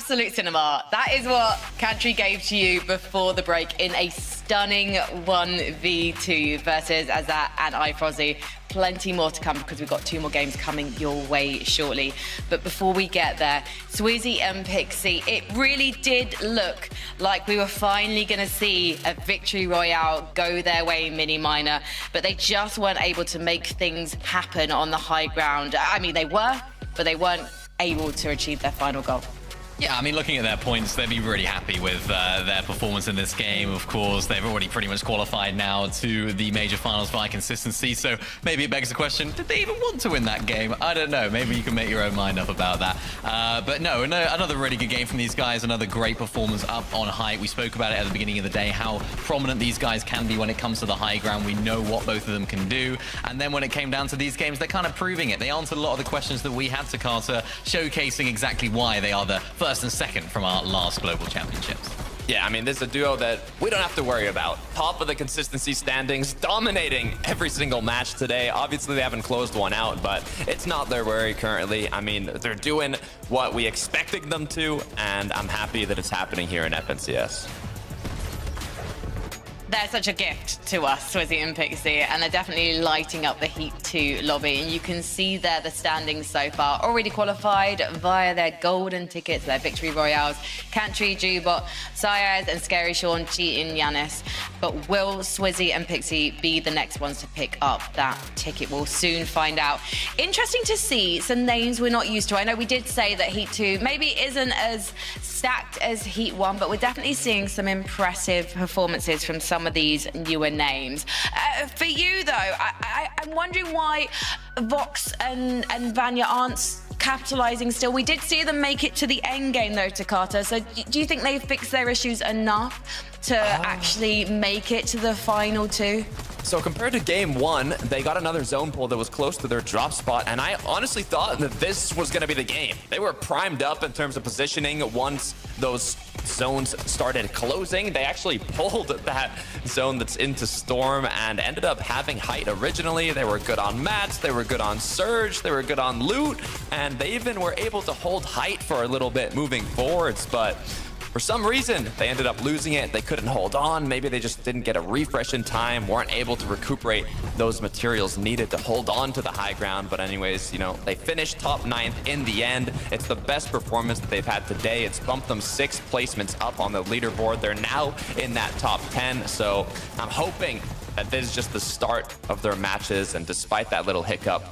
absolute cinema. That is what Country gave to you before the break in a stunning 1v2 versus Azat and iFrozzy. Plenty more to come because we've got 2 more games coming your way shortly. But before we get there, Swizzy and Pixie, it really did look like we were finally going to see a victory royale go their way, Mini Minor, but they just weren't able to make things happen on the high ground. I mean, they were, but they weren't able to achieve their final goal. Yeah, I mean, looking at their points, they'd be really happy with their performance in this game. Of course, they've already pretty much qualified now to the major finals via consistency. So maybe it begs the question, did they even want to win that game? I don't know. Maybe you can make your own mind up about that. But no, another really good game from these guys. Another great performance up on height. We spoke about it at the beginning of the day, how prominent these guys can be when it comes to the high ground. We know what both of them can do. And then when it came down to these games, they're kind of proving it. They answered a lot of the questions that we had to Carter, showcasing exactly why they are the first and second from our last global championships. Yeah, I mean, this is a duo that we don't have to worry about. Top of the consistency standings, dominating every single match today. Obviously, they haven't closed one out, but it's not their worry currently. I mean, they're doing what we expected them to, and I'm happy that it's happening here in FNCS. They're such a gift to us, Swizzy and Pixie, and they're definitely lighting up the Heat 2 lobby. And you can see there the standings so far. Already qualified via their golden tickets, their victory royales. Country, Jubot, Sayaz, and Scary Sean cheating Yanis. But will Swizzy and Pixie be the next ones to pick up that ticket? We'll soon find out. Interesting to see some names we're not used to. I know we did say that Heat 2 maybe isn't as stacked as Heat 1, but we're definitely seeing some impressive performances from some of these newer names. For you, though, I'm wondering why Vox and Vanya aren't capitalizing still. We did see them make it to the end game, though, Takata. So do you think they've fixed their issues enough to actually make it to the final 2? So compared to game 1, they got another zone pull that was close to their drop spot, and I honestly thought that this was going to be the game. They were primed up in terms of positioning. Once those zones started closing, they actually pulled that zone that's into Storm and ended up having height originally. They were good on mats, they were good on surge, they were good on loot, and they even were able to hold height for a little bit moving forwards, but for some reason, they ended up losing it. They couldn't hold on. Maybe they just didn't get a refresh in time, weren't able to recuperate those materials needed to hold on to the high ground. But anyways, you know, they finished top 9th in the end. It's the best performance that they've had today. It's bumped them 6 placements up on the leaderboard. They're now in that top 10. So I'm hoping that this is just the start of their matches. And despite that little hiccup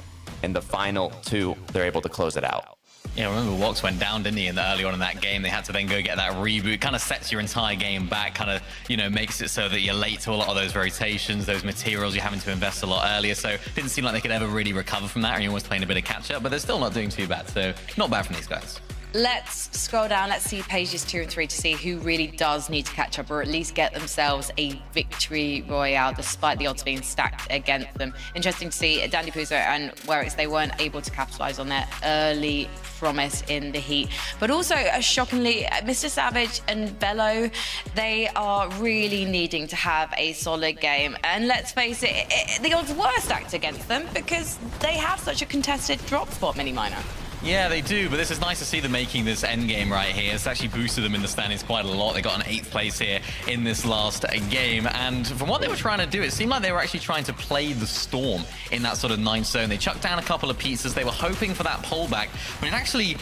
in the final 2, they're able to close it out. Yeah, remember Wox went down, didn't he, early on in that game? They had to then go get that reboot. Kind of sets your entire game back, kind of, you know, makes it so that you're late to a lot of those rotations, those materials you're having to invest a lot earlier. So it didn't seem like they could ever really recover from that, and you're always playing a bit of catch up, but they're still not doing too bad. So not bad from these guys. Let's scroll down. Let's see pages 2 and 3 to see who really does need to catch up or at least get themselves a victory royale despite the odds being stacked against them. Interesting to see Dandy Puzo and Werix, they weren't able to capitalize on their early promise in the Heat. But also, shockingly, Mr. Savage and Velo, they are really needing to have a solid game. And let's face it, the odds were stacked against them because they have such a contested drop spot, Mini Minor. Yeah, they do, but this is nice to see them making this end game right here. It's actually boosted them in the standings quite a lot. They got an 8th place here in this last game, and from what they were trying to do, it seemed like they were actually trying to play the Storm in that sort of 9th zone. They chucked down a couple of pizzas. They were hoping for that pullback, but it actually,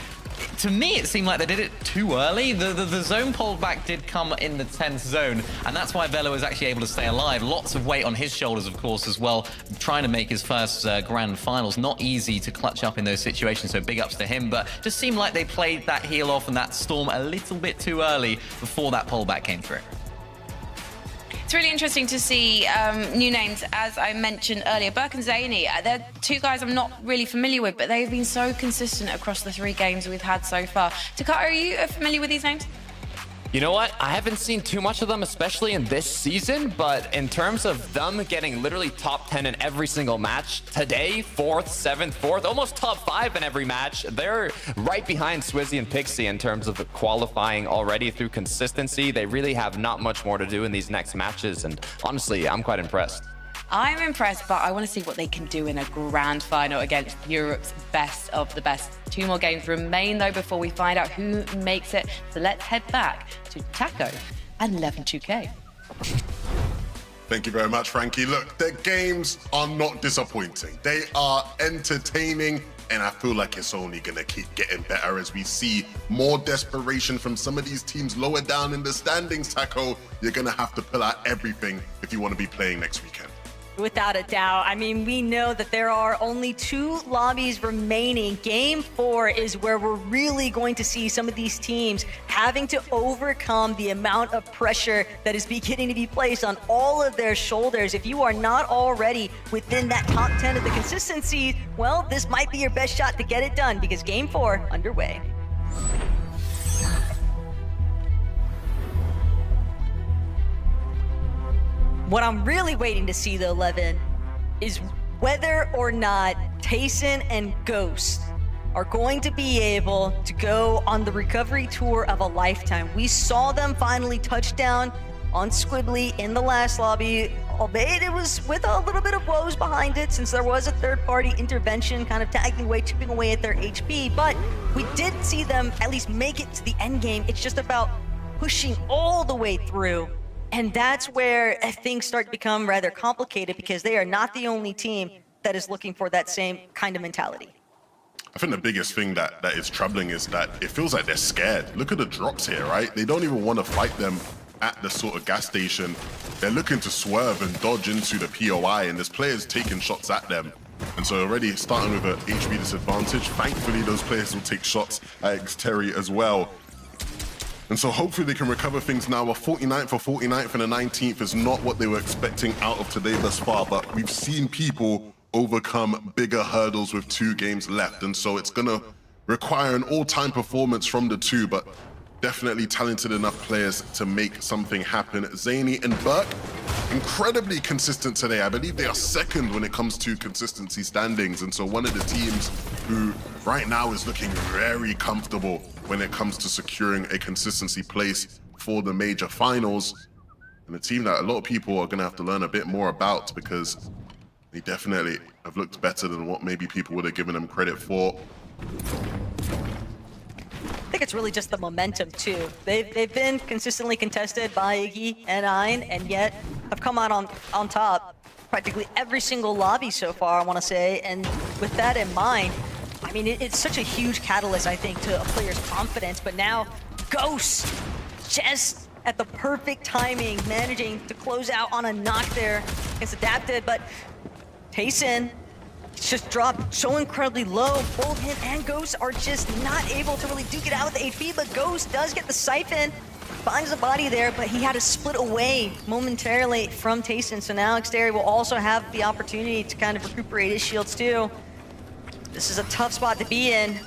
to me, it seemed like they did it too early. The zone pullback did come in the 10th zone, and that's why Velo was actually able to stay alive. Lots of weight on his shoulders, of course, as well, trying to make his first grand finals. Not easy to clutch up in those situations, so big ups to him, but just seemed like they played that heal off and that Storm a little bit too early before that pullback came through. It's really interesting to see new names, as I mentioned earlier. Burke and Zany, they're 2 guys I'm not really familiar with, but they've been so consistent across the 3 games we've had so far. Takata, are you familiar with these names? You know what? I haven't seen too much of them, especially in this season, but in terms of them getting literally top 10 in every single match, today, 4th, 7th, 4th, almost top 5 in every match. They're right behind Swizzy and Pixie in terms of qualifying already through consistency. They really have not much more to do in these next matches, and honestly, I'm quite impressed. I'm impressed, but I want to see what they can do in a grand final against Europe's best of the best. 2 more games remain, though, before we find out who makes it. So let's head back to Taco and 11-2K. Thank you very much, Frankie. Look, the games are not disappointing. They are entertaining, and I feel like it's only going to keep getting better as we see more desperation from some of these teams lower down in the standings. Taco, you're going to have to pull out everything if you want to be playing next weekend. Without a doubt. I mean, we know that there are only 2 lobbies remaining. Game 4 is where we're really going to see some of these teams having to overcome the amount of pressure that is beginning to be placed on all of their shoulders. If you are not already within that top 10 of the consistency, well, this might be your best shot to get it done because Game 4 underway. What I'm really waiting to see, though, Levin, is whether or not Tayson and Ghost are going to be able to go on the recovery tour of a lifetime. We saw them finally touch down on Squibbly in the last lobby, albeit it was with a little bit of woes behind it since there was a third-party intervention kind of tagging away, chipping away at their HP, but we did see them at least make it to the end game. It's just about pushing all the way through. And that's where things start to become rather complicated because they are not the only team that is looking for that same kind of mentality. I think the biggest thing that is troubling is that it feels like they're scared. Look at the drops here, right? They don't even want to fight them at the sort of gas station. They're looking to swerve and dodge into the POI, and there's players taking shots at them. And so already starting with an HP disadvantage, thankfully those players will take shots at Xterry as well. And so hopefully they can recover things now. A 49th for 49th and a 19th is not what they were expecting out of today thus far, but we've seen people overcome bigger hurdles with 2 games left. And so it's going to require an all-time performance from the 2, but definitely talented enough players to make something happen. Zany and Burke, incredibly consistent today. I believe they are 2nd when it comes to consistency standings. And so one of the teams who right now is looking very comfortable when it comes to securing a consistency place for the major finals. And a team that a lot of people are going to have to learn a bit more about because they definitely have looked better than what maybe people would have given them credit for. I think it's really just the momentum too. They've been consistently contested by Iggy and Ein, and yet have come out on top practically every single lobby so far, I want to say. And with that in mind, I mean, it's such a huge catalyst, I think, to a player's confidence. But now, Ghost, just at the perfect timing, managing to close out on a knock there against Adapted. But Tayson just dropped so incredibly low. Both him and Ghost are just not able to really duke it out with the HP. But Ghost does get the siphon, finds the body there, but he had to split away momentarily from Tayson. So now Xterry will also have the opportunity to kind of recuperate his shields too. This is a tough spot to be in.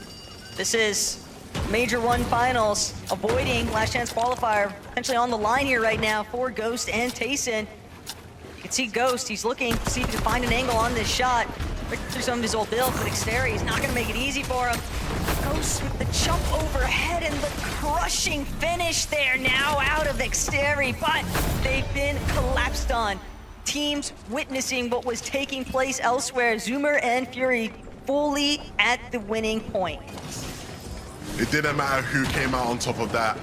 This is Major 1 finals, avoiding last chance qualifier, potentially on the line here right now for Ghost and Tayson. You can see Ghost, he's looking to see if he can find an angle on this shot. Through some of his old builds, but Xterry is not gonna make it easy for him. Ghost with the jump overhead and the crushing finish there now out of Xterry, but they've been collapsed on. Teams witnessing what was taking place elsewhere. Zoomer and Fury fully at the winning point. It didn't matter who came out on top of that.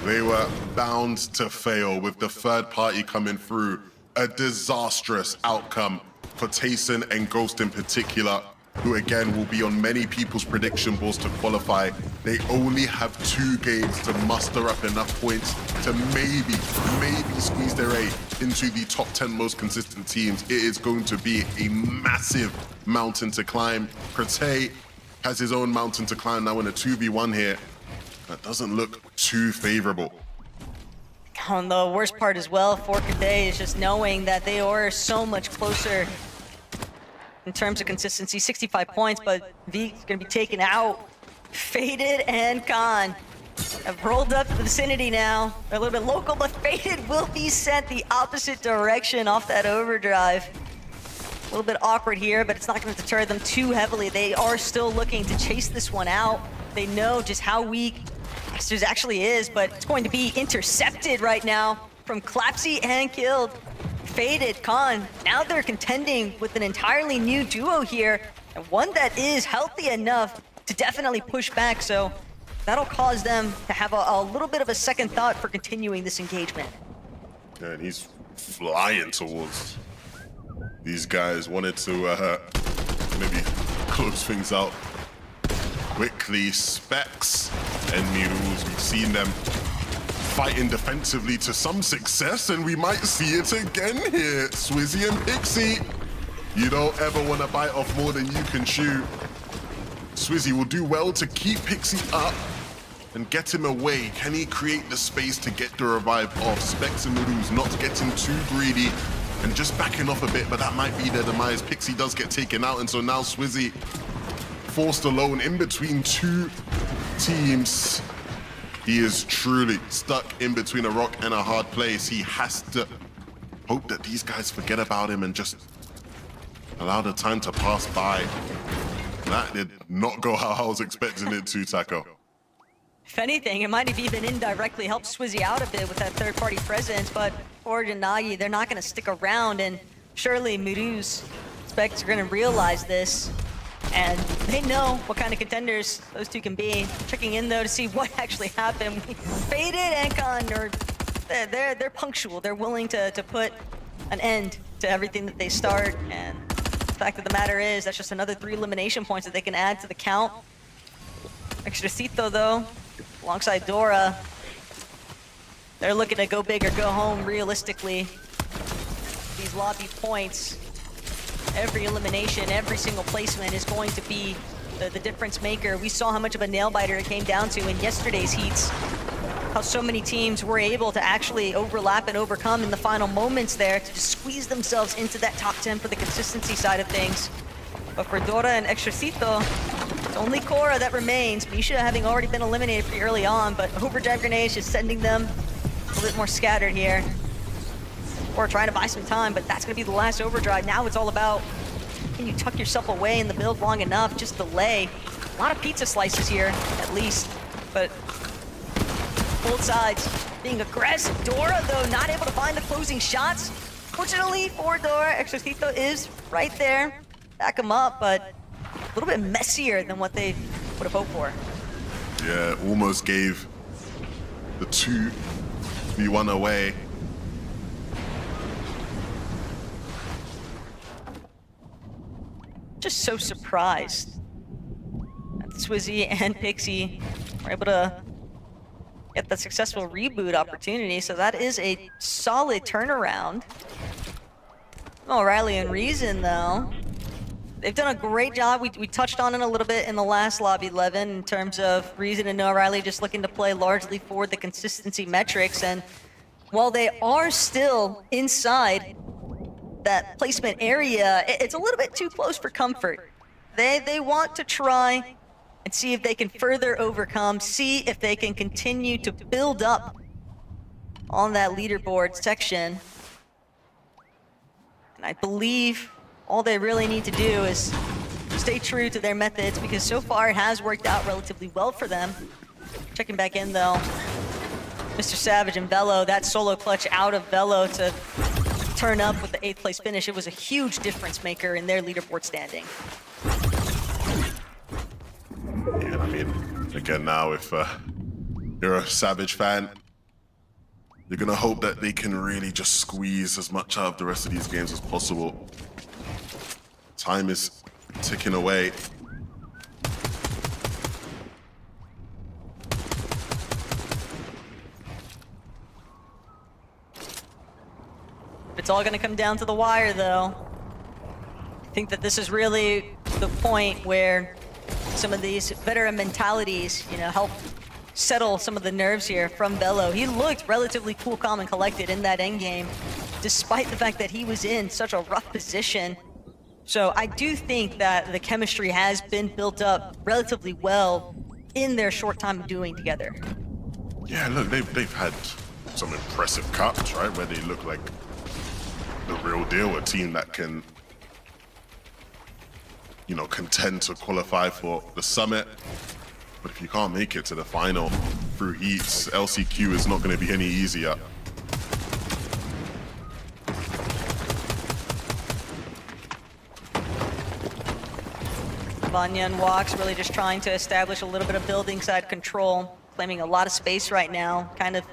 They were bound to fail with the 3rd party coming through. A disastrous outcome for Tayson and Ghost in particular, who again will be on many people's prediction boards to qualify. They only have 2 games to muster up enough points to maybe squeeze their way into the top 10 most consistent teams. It is going to be a massive mountain to climb. Crete has his own mountain to climb now in a 2v1 here. That doesn't look too favorable. And the worst part as well for Crete is just knowing that they are so much closer in terms of consistency. 65 points, but V's gonna be taken out. Faded and Khan have rolled up to the vicinity now. They're a little bit local, but Faded will be sent the opposite direction off that overdrive. A little bit awkward here, but it's not going to deter them too heavily. They are still looking to chase this one out. They know just how weak Masters actually is, but it's going to be intercepted right now from Clapsy and killed. Faded, Khan, now they're contending with an entirely new duo here, and one that is healthy enough to definitely push back, so that'll cause them to have a little bit of a second thought for continuing this engagement. Yeah, and he's flying towards these guys. Wanted to maybe close things out quickly. Specs and Mules, we've seen them fighting defensively to some success, and we might see it again here. Swizzy and Pixie, you don't ever want to bite off more than you can chew. Swizzy will do well to keep Pixie up and get him away. Can he create the space to get the revive off? Specs and Mules not getting too greedy and just backing off a bit, but that might be their demise. Pixie does get taken out, and so now Swizzy forced alone in between two teams. He is truly stuck in between a rock and a hard place. He has to hope that these guys forget about him and just allow the time to pass by. That did not go how I was expecting it to, Taco. If anything, it might have even indirectly helped Swizzy out a bit with that third-party presence, but Forge and Nagi, they're not going to stick around, and surely Muru's Specs are going to realize this, and they know what kind of contenders those two can be. Checking in, though, to see what actually happened. Faded and Khan, they're punctual. They're willing to put an end to everything that they start, and the fact of the matter is that's just another 3 elimination points that they can add to the count. Extracito, though, alongside Dora, they're looking to go big or go home realistically. These lobby points, every elimination, every single placement is going to be the difference maker. We saw how much of a nail biter it came down to in yesterday's heats. How so many teams were able to actually overlap and overcome in the final moments there to just squeeze themselves into that top 10 for the consistency side of things. But for Dora and Extracito, it's only Cora that remains. Misha having already been eliminated pretty early on, but Overdrive Grenades just sending them a little bit more scattered here. Or trying to buy some time, but that's going to be the last Overdrive. Now it's all about, can you tuck yourself away in the build long enough, just delay. A lot of pizza slices here, at least, but both sides being aggressive. Dora, though, not able to find the closing shots. Fortunately for Dora, Extracito is right there. Back him up, but a little bit messier than what they would have hoped for. Yeah, almost gave the 2v1 away. Just so surprised that Swizzy and Pixie were able to get the successful reboot opportunity, so that is a solid turnaround. O'Reilly and Reason, though, they've done a great job. We touched on it a little bit in the last Lobby 11 in terms of Reason and Noah Riley just looking to play largely for the consistency metrics, and while they are still inside that placement area, it's a little bit too close for comfort. They want to try and see if they can further overcome, see if they can continue to build up on that leaderboard section. And I believe all they really need to do is stay true to their methods, because so far it has worked out relatively well for them. Checking back in, though, Mr. Savage and Velo, that solo clutch out of Velo to turn up with the 8th place finish. It was a huge difference maker in their leaderboard standing. Yeah, I mean, again, now if you're a Savage fan, you're gonna hope that they can really just squeeze as much out of the rest of these games as possible. Time is ticking away. It's all going to come down to the wire, though. I think that this is really the point where some of these veteran mentalities, you know, help settle some of the nerves here from Bello. He looked relatively cool, calm, and collected in that endgame, despite the fact that he was in such a rough position. So I do think that the chemistry has been built up relatively well in their short time of doing together. Yeah, look, they've had some impressive cups, right, where they look like the real deal, a team that can, you know, contend to qualify for the summit. But if you can't make it to the final through heats, LCQ is not going to be any easier. Vanya and Walks really just trying to establish a little bit of building side control, claiming a lot of space right now, kind of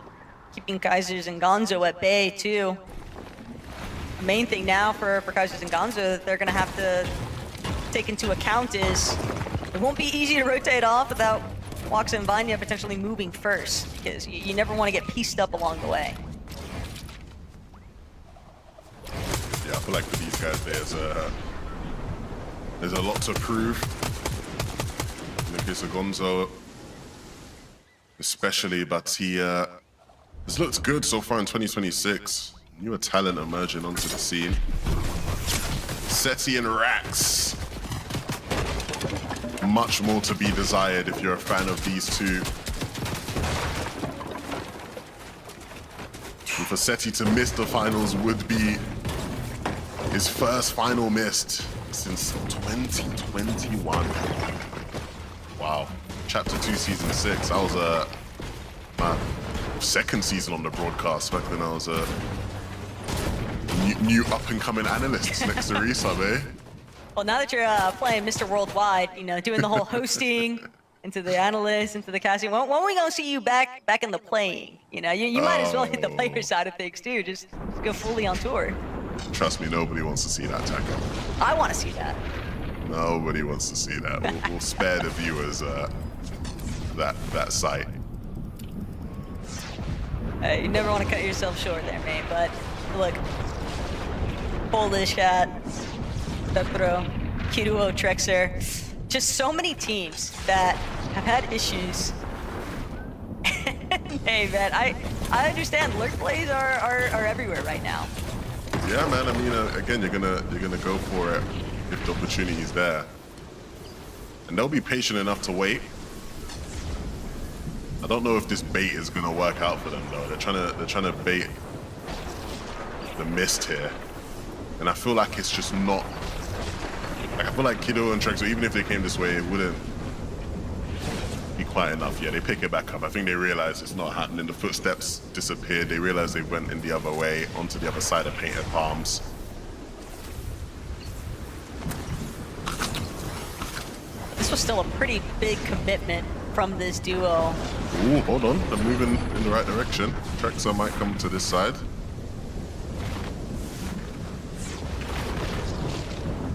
keeping Kaisers and Gonzo at bay too. The main thing now for Kaisers and Gonzo that they're gonna have to take into account is it won't be easy to rotate off without Walks and Vanya potentially moving first, because you never want to get pieced up along the way. Yeah, I feel like for these guys, there's a lot to prove. In the case of Gonzo, especially, but he has looked good so far in 2026. Newer talent emerging onto the scene. Seti and Rax. Much more to be desired if you're a fan of these two. And for Seti to miss the finals would be his first final missed since 2021. Wow. Chapter 2, Season 6. That was my second season on the broadcast back when I was a new up-and-coming analyst next to Resub, eh? Well, now that you're playing Mr. Worldwide, you know, doing the whole hosting, into the analyst, into the casting, when are we gonna see you back in the playing? You know, you might as well hit the player side of things too. Just go fully on tour. Trust me, nobody wants to see that, Taka. I want to see that. Nobody wants to see that. We'll spare the viewers that sight. You never want to cut yourself short there, mate. But look, Polish Cat, Petro, Kiruo, Trexer, just so many teams that have had issues. Hey man, I understand lurk plays are everywhere right now. Yeah, man. I mean, again, you're gonna go for it if the opportunity is there, and they'll be patient enough to wait. I don't know if this bait is gonna work out for them though. They're trying to bait the mist here, and I feel like it's just not. Like, I feel like Kido and Trexor, even if they came this way, it wouldn't be quite enough. Yeah, they pick it back up. I think they realize it's not happening. The footsteps disappeared. They realize they went in the other way, onto the other side of Painted Palms. This was still a pretty big commitment from this duo. Ooh, hold on. They're moving in the right direction. Trexor might come to this side.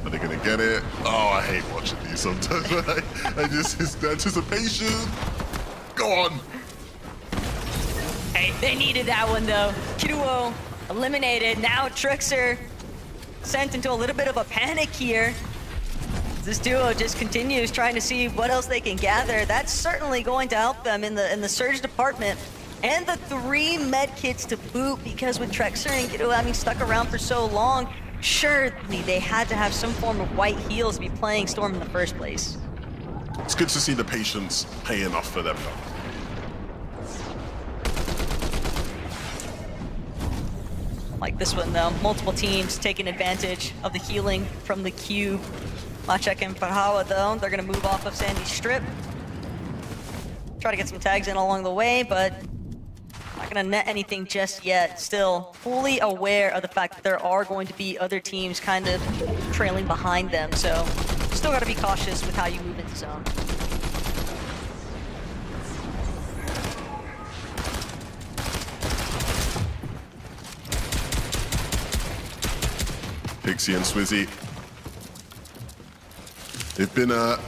Are they gonna get it? Oh, I hate watching these sometimes. I just, it's the anticipation. Go on. Hey, they needed that one though. Kiruo eliminated. Now Trexer sent into a little bit of a panic here. This duo just continues trying to see what else they can gather. That's certainly going to help them in the surge department. And the 3 med kits to boot, because with Trexer and Kiruo having stuck around for so long, surely they had to have some form of white heals to be playing Storm in the first place. It's good to see the patience paying off for them. Like this one though, multiple teams taking advantage of the healing from the cube. Machek and Farhawa though, they're gonna move off of Sandy's strip. Try to get some tags in along the way, but not gonna net anything just yet. Still fully aware of the fact that there are going to be other teams kind of trailing behind them, so still gotta be cautious with how you move into zone. Pixie and Swizzy. They've been the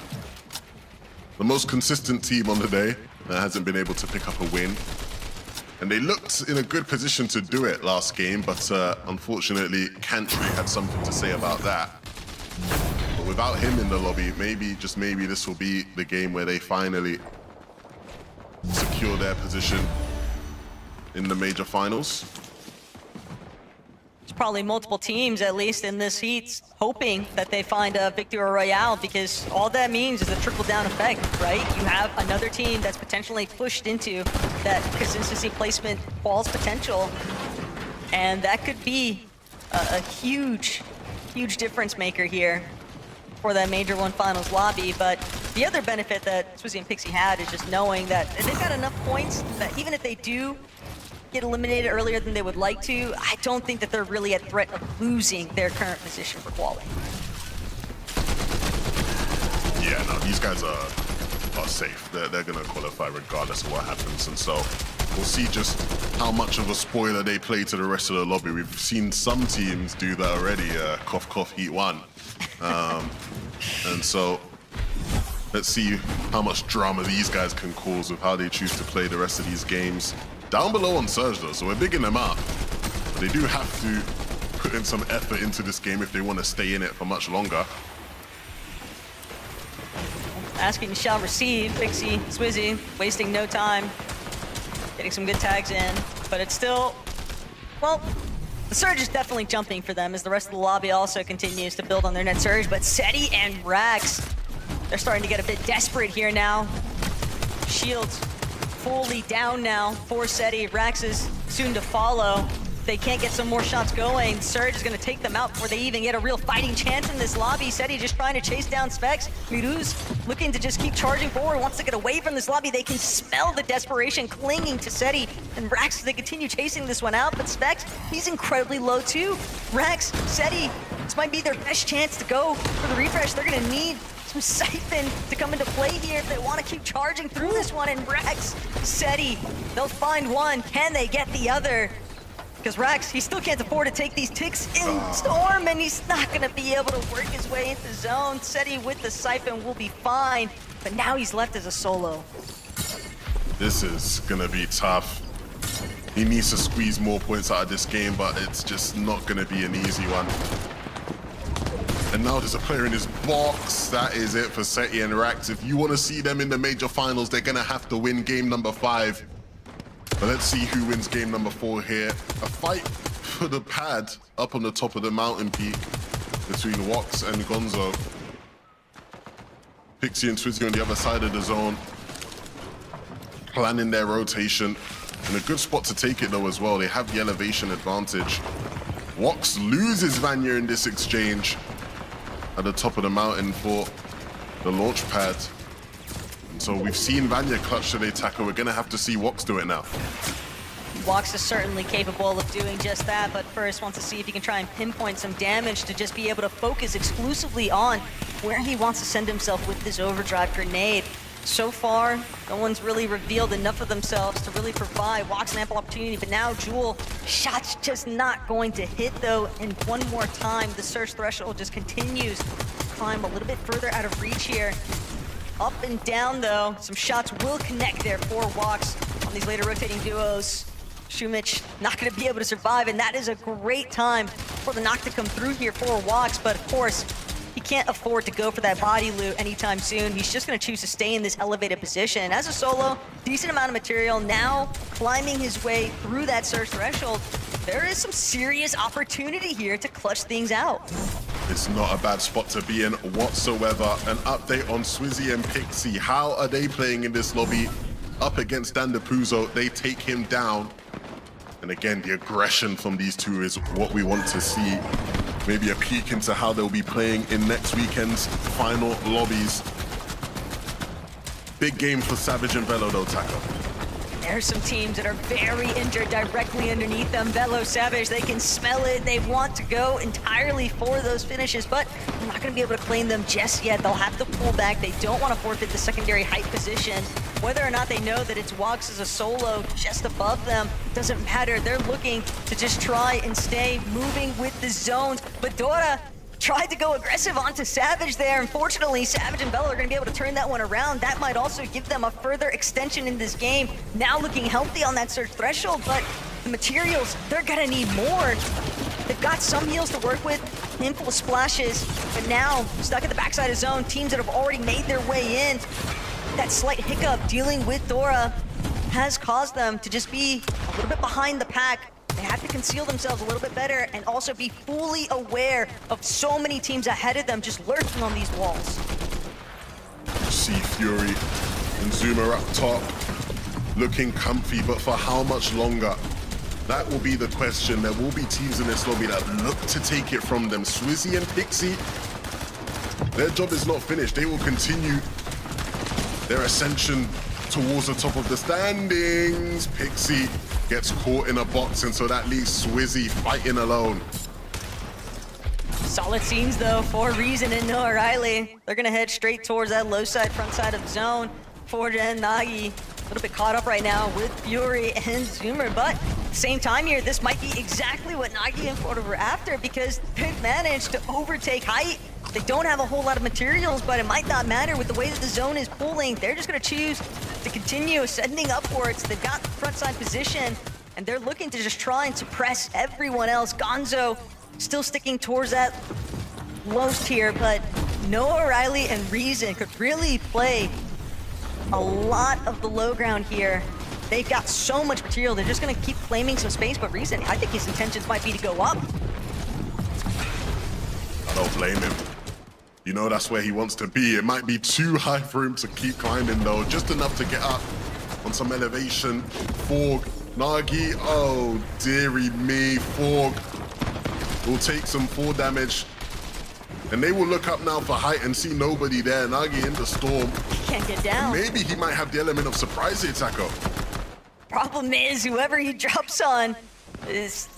most consistent team on the day that hasn't been able to pick up a win. And they looked in a good position to do it last game, but unfortunately, Cantry had something to say about that. But without him in the lobby, maybe, just maybe, this will be the game where they finally secure their position in the major finals. There's probably multiple teams, at least in this heat, hoping that they find a victory royale, because all that means is a trickle-down effect, right? You have another team that's potentially pushed into that consistency placement quals potential, and that could be a huge, huge difference maker here for that Major 1 Finals lobby. But the other benefit that Swizzy and Pixie had is just knowing that they've got enough points that even if they do get eliminated earlier than they would like to, I don't think that they're really at threat of losing their current position for quality. now. These guys are safe. They're going to qualify regardless of what happens. And so we'll see just how much of a spoiler they play to the rest of the lobby. We've seen some teams do that already. Cough, cough, heat one. And so let's see how much drama these guys can cause with how they choose to play the rest of these games. Down below on Surge though, so we're bigging them up. But they do have to put in some effort into this game if they want to stay in it for much longer. Asking shall receive. Pixie, Swizzy, wasting no time. Getting some good tags in, but it's still, well, the Surge is definitely jumping for them as the rest of the lobby also continues to build on their net Surge, but Seti and Rax, they're starting to get a bit desperate here now. Shields fully down now for Seti. Rax is soon to follow. They can't get some more shots going. Surge is going to take them out before they even get a real fighting chance in this lobby. Seti just trying to chase down Specs. Miruz looking to just keep charging forward. Wants to get away from this lobby. They can smell the desperation clinging to Seti. And Rax, they continue chasing this one out. But Specs, he's incredibly low too. Rax, Seti, this might be their best chance to go for the refresh. They're going to need some Siphon to come into play here if they want to keep charging through this one. And Rax, Seti, they'll find one. Can they get the other? Because Rax, he still can't afford to take these ticks in Storm, and he's not going to be able to work his way into zone. Seti with the Siphon will be fine, but now he's left as a solo. This is going to be tough. He needs to squeeze more points out of this game, but it's just not going to be an easy one. And now there's a player in his box. That is it for Seti and Rax. If you want to see them in the major finals, they're going to have to win game number 5. But let's see who wins game number 4 here. A fight for the pad up on the top of the mountain peak between Wox and Gonzo. Pixie and Swizzy on the other side of the zone, planning their rotation. In a good spot to take it though as well. They have the elevation advantage. Wox loses Vanya in this exchange at the top of the mountain for the launch pad. So we've seen Vanya clutch to the attacker. We're going to have to see Wox do it now. Wox is certainly capable of doing just that, but first wants to see if he can try and pinpoint some damage to just be able to focus exclusively on where he wants to send himself with this overdrive grenade. So far, no one's really revealed enough of themselves to really provide Wox an ample opportunity, but now Jewel, shot's just not going to hit though, and one more time, the search threshold just continues to climb a little bit further out of reach here. Up and down though, some shots will connect there for Wox on these later rotating duos. Shumich not going to be able to survive, and that is a great time for the knock to come through here for Wox, but of course, he can't afford to go for that body loot anytime soon. He's just going to choose to stay in this elevated position. As a solo, decent amount of material, now climbing his way through that search threshold. There is some serious opportunity here to clutch things out. It's not a bad spot to be in whatsoever. An update on Swizzy and Pixie. How are they playing in this lobby? Up against Dan Depuzo, they take him down. And again, the aggression from these two is what we want to see. Maybe a peek into how they'll be playing in next weekend's final lobbies. Big game for Savage and Velo though, Taka. There's some teams that are very injured directly underneath them. Velo, Savage, they can smell it. They want to go entirely for those finishes, but they're not going to be able to claim them just yet. They'll have to pull back. They don't want to forfeit the secondary height position. Whether or not they know that it's Wox as a solo just above them, doesn't matter. They're looking to just try and stay moving with the zones. But Dora tried to go aggressive onto Savage there. Unfortunately, Savage and Bella are going to be able to turn that one around. That might also give them a further extension in this game. Now looking healthy on that search threshold, but the materials, they're going to need more. They've got some heals to work with, handful of splashes, but now stuck at the backside of zone, teams that have already made their way in. That slight hiccup dealing with Dora has caused them to just be a little bit behind the pack. They have to conceal themselves a little bit better and also be fully aware of so many teams ahead of them just lurking on these walls. See Fury and Zuma up top, looking comfy, but for how much longer? That will be the question. There will be teams in this lobby that look to take it from them. Swizzy and Pixie, their job is not finished. They will continue their ascension towards the top of the standings. Pixie gets caught in a box, and so that leaves Swizzy fighting alone. Solid scenes though for Reason and Noah Riley. They're gonna head straight towards that low side, front side of zone. Forge and Nagi a little bit caught up right now with Fury and Zoomer, but at the same time here, this might be exactly what Nagi and Forge were after, because they've managed to overtake height. They don't have a whole lot of materials, but it might not matter with the way that the zone is pulling. They're just gonna choose to continue ascending upwards. They've got the front side position, and they're looking to just try and suppress everyone else. Gonzo still sticking towards that lowest tier, but Noah Riley and Reason could really play a lot of the low ground here. They've got so much material, they're just gonna keep claiming some space, but Reason, I think his intentions might be to go up. I don't blame him. You know that's where he wants to be. It might be too high for him to keep climbing though, just enough to get up on some elevation. Forg, Nagi, oh dearie me, Forg will take some 4 damage. And they will look up now for height and see nobody there. Nagi in the storm. He can't get down. Maybe he might have the element of surprise here, Taco. Problem is, whoever he drops on is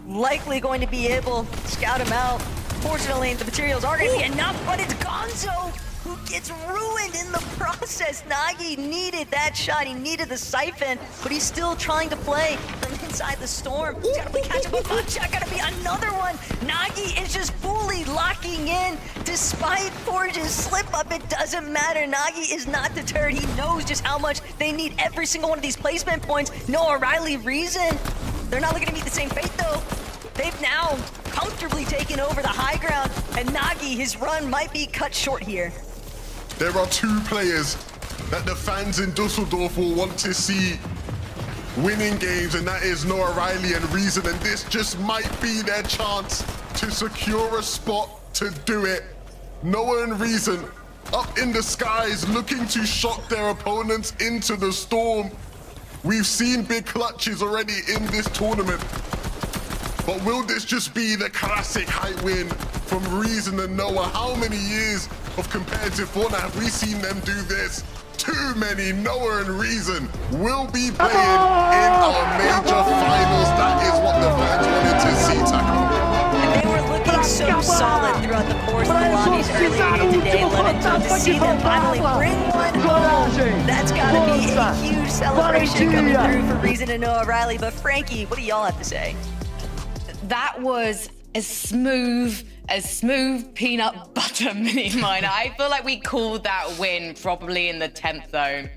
likely going to be able to scout him out. Fortunately, the materials are going to be enough, but it's Gonzo who gets ruined in the process. Nagi needed that shot. He needed the siphon, but he's still trying to play from inside the storm. He's got to be catching up. Shot got to be another one. Nagi is just fully locking in despite Forge's slip up. It doesn't matter. Nagi is not deterred. He knows just how much they need every single one of these placement points. Noah Riley, Reason, they're not looking to meet the same fate though. They've now comfortably taken over the high ground, and Nagi, his run might be cut short here. There are 2 players that the fans in Dusseldorf will want to see winning games, and that is Noah Riley and Reason, and this just might be their chance to secure a spot to do it. Noah and Reason up in the skies looking to shock their opponents into the storm. We've seen big clutches already in this tournament. But will this just be the classic high win from Reason and Noah? How many years of competitive Fortnite have we seen them do this? Too many. Noah and Reason will be playing in our major finals. That is what the fans wanted to see, Taco. And they were looking so solid throughout the course of the lobbies earlier today, Lemon. So to see them finally bring one home, that's got to be a huge celebration coming through for Reason and Noah Riley. But Frankie, what do y'all have to say? That was as smooth peanut butter mini miner. I feel like we called that win probably in the 10th zone.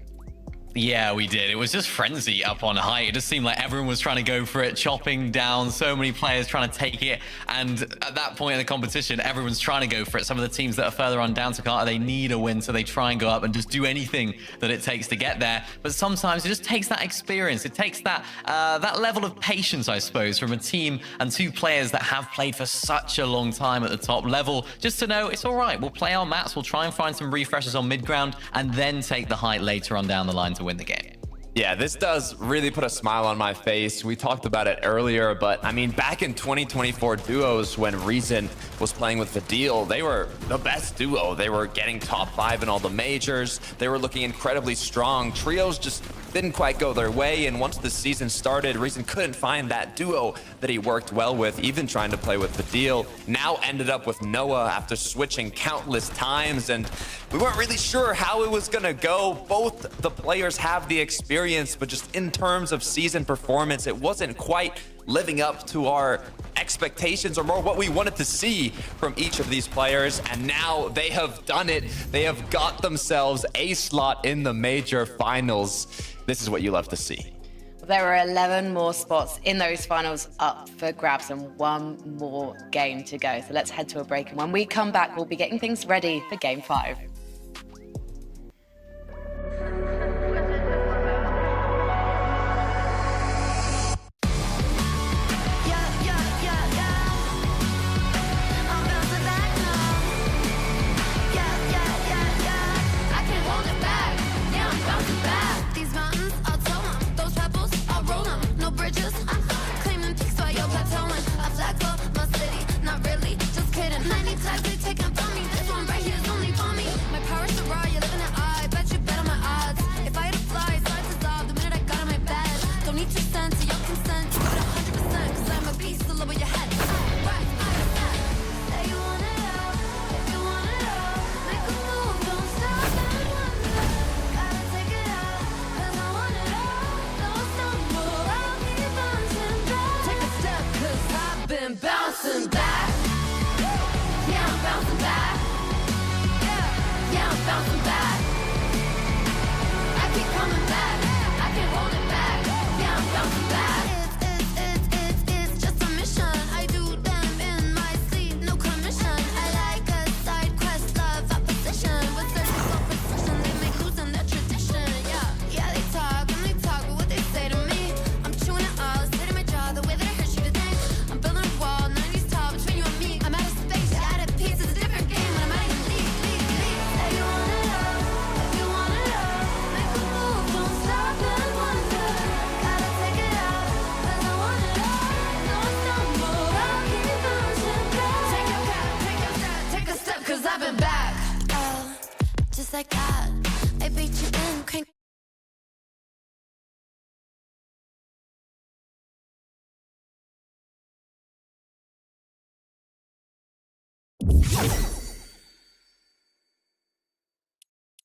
Yeah, we did. It was just frenzy up on height. It just seemed like everyone was trying to go for it, chopping down, so many players trying to take it. And at that point in the competition, everyone's trying to go for it. Some of the teams that are further on down to Carter, they need a win, so they try and go up and just do anything that it takes to get there. But sometimes it just takes that experience. It takes that that level of patience, I suppose, from a team and 2 players that have played for such a long time at the top level, just to know it's all right. We'll play our maps. We'll try and find some refreshes on mid ground and then take the height later on down the line to win the game. Yeah, this does really put a smile on my face. We talked about it earlier, but I mean, back in 2024 duos when Reason was playing with Vidil, they were the best duo. They were getting top 5 in all the majors. They were looking incredibly strong. Trios just didn't quite go their way, and once the season started, Reason couldn't find that duo that he worked well with, even trying to play with Vidil. Now ended up with Noah after switching countless times, and we weren't really sure how it was gonna go. Both the players have the experience, but just in terms of season performance, it wasn't quite living up to our expectations or more what we wanted to see from each of these players. And now they have done it. They have got themselves a slot in the major finals. This is what you love to see. There are 11 more spots in those finals up for grabs and 1 more game to go. So let's head to a break. And when we come back, we'll be getting things ready for game 5. Not really, just kidding. 90 times they taken from me. This one right here is only for me. like that. I beat you in, crank.